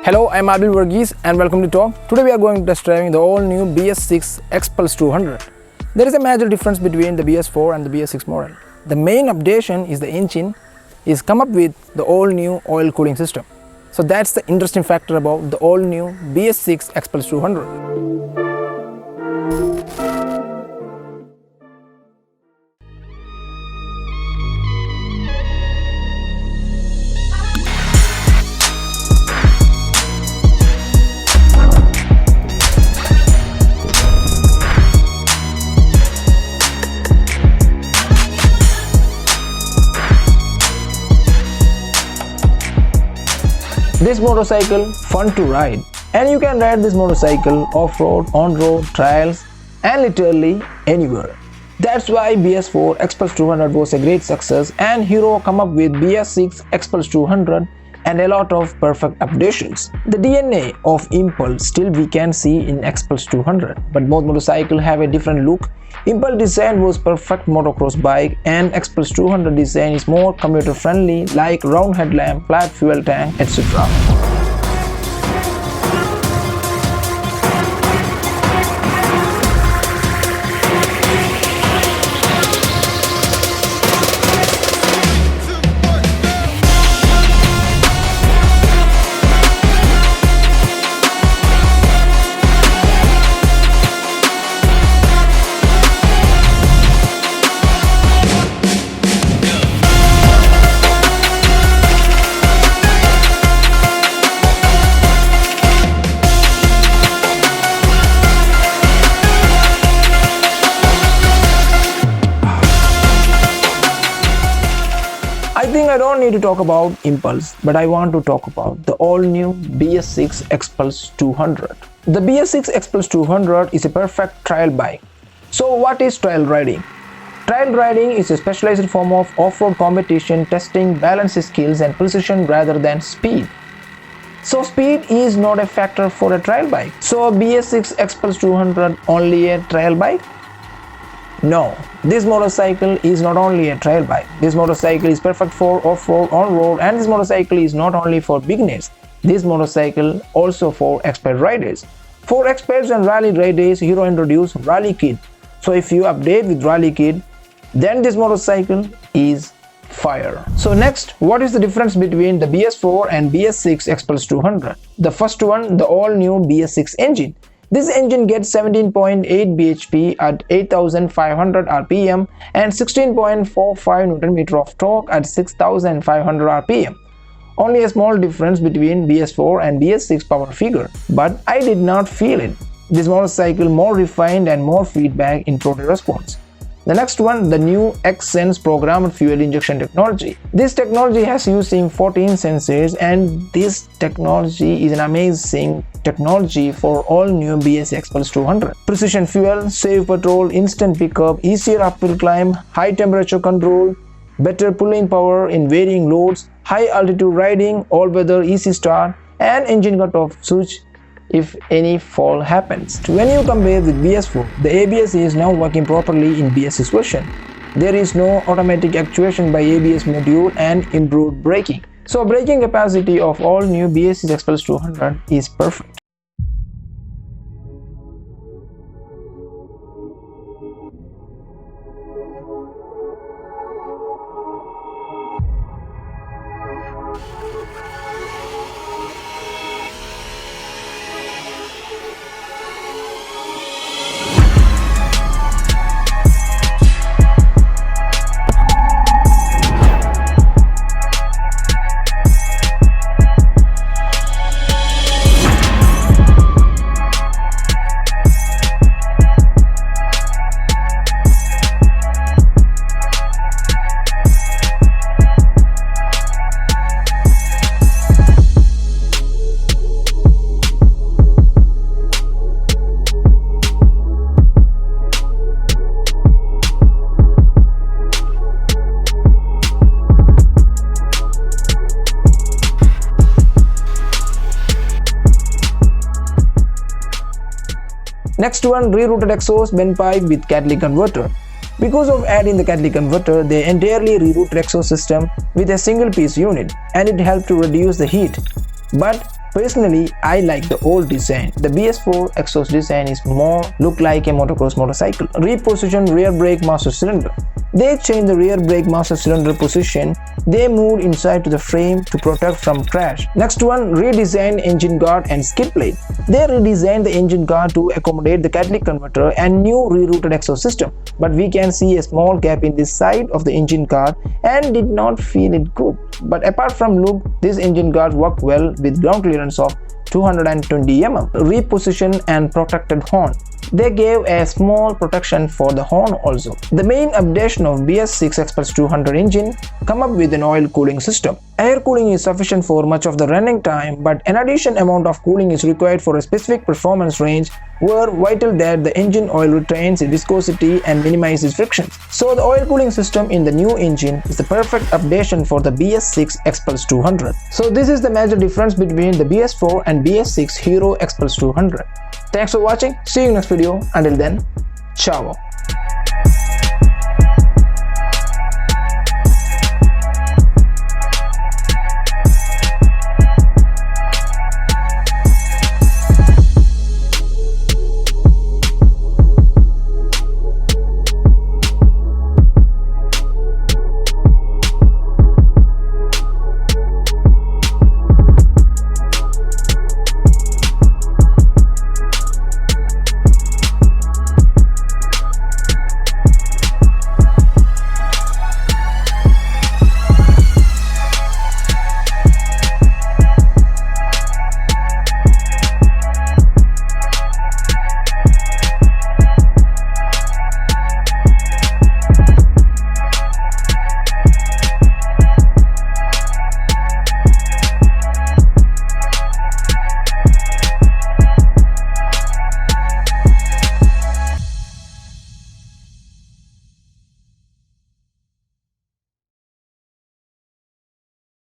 Hello, I'm Abil Varghese and welcome to Talk. Today we are going to test driving the all-new BS6 X Pulse 200. There is a major difference between the BS4 and the BS6 model. The main updation is the engine is come up with the all-new oil cooling system. So that's the interesting factor about the all-new BS6 X Pulse 200. This motorcycle fun to ride, and you can ride this motorcycle off-road, on-road, trials and literally anywhere. That's why BS4 X Pulse 200 was a great success, and Hero come up with BS6 X Pulse 200 and a lot of perfect updations. The DNA of Impulse still we can see in X Pulse 200, but both motorcycles have a different look. Impulse design was perfect motocross bike, and X Pulse 200 design is more commuter friendly, like round headlamp, flat fuel tank, etc. I think I don't need to talk about Impulse, but I want to talk about the all-new BS6 X Pulse 200. The BS6 X Pulse 200 is a perfect trial bike. So what is trial riding? Trial riding is a specialized form of off-road competition testing balance skills and precision rather than speed. So speed is not a factor for a trial bike. So BS6 X Pulse 200 only a trial bike? No, this motorcycle is not only a trail bike. This motorcycle is perfect for off-road, on-road, and this motorcycle is not only for beginners. This motorcycle also for expert riders. For experts and rally riders, Hero introduced Rally Kit. So if you update with Rally Kit, then this motorcycle is fire. So next, what is the difference between the BS4 and BS6 X Pulse 200? The first one, the all-new BS6 engine. This engine gets 17.8 bhp at 8500 rpm and 16.45 Nm of torque at 6500 rpm. Only a small difference between BS4 and BS6 power figure, but I did not feel it. This motorcycle more refined and more feedback in throttle response. The next one, the new X-Sense programmed fuel injection technology. This technology has using 14 sensors, and this technology is an amazing technology for all new BS6 Pulse 200. Precision fuel, safe petrol, instant pickup, easier uphill climb, high temperature control, better pulling power in varying loads, high altitude riding, all-weather easy start, and engine cut-off switch if any fall happens. When you compare with BS4, the ABS is now working properly in BS6 version. There is no automatic actuation by ABS module and improved braking. So braking capacity of all new BS6 X Pulse 200 is perfect. Next one, rerouted exhaust bend pipe with catalytic converter. Because of adding the catalytic converter, they entirely rerouted exhaust system with a single piece unit, and it helped to reduce the heat. But Personally, I like the old design. The BS4 exhaust design is more look like a motocross motorcycle. Reposition rear brake master cylinder. They changed the rear brake master cylinder position. They moved inside to the frame to protect from crash. Next one, redesigned engine guard and skid plate. They redesigned the engine guard to accommodate the catalytic converter and new rerouted exhaust system. But we can see a small gap in this side of the engine guard and did not feel it good. But apart from look, this engine guard worked well with ground clearance of 220 mm. Reposition and protected horn. They gave a small protection for the horn also. The main updation of BS6 X+ 200 engine come up with an oil cooling system. Air cooling is sufficient for much of the running time, but an additional amount of cooling is required for a specific performance range where vital that the engine oil retains its viscosity and minimizes friction. So the oil cooling system in the new engine is the perfect updation for the BS6 X+ 200. So this is the major difference between the BS4 and BS6 Hero X+ 200. Thanks for watching. See you in next video. Until then, ciao.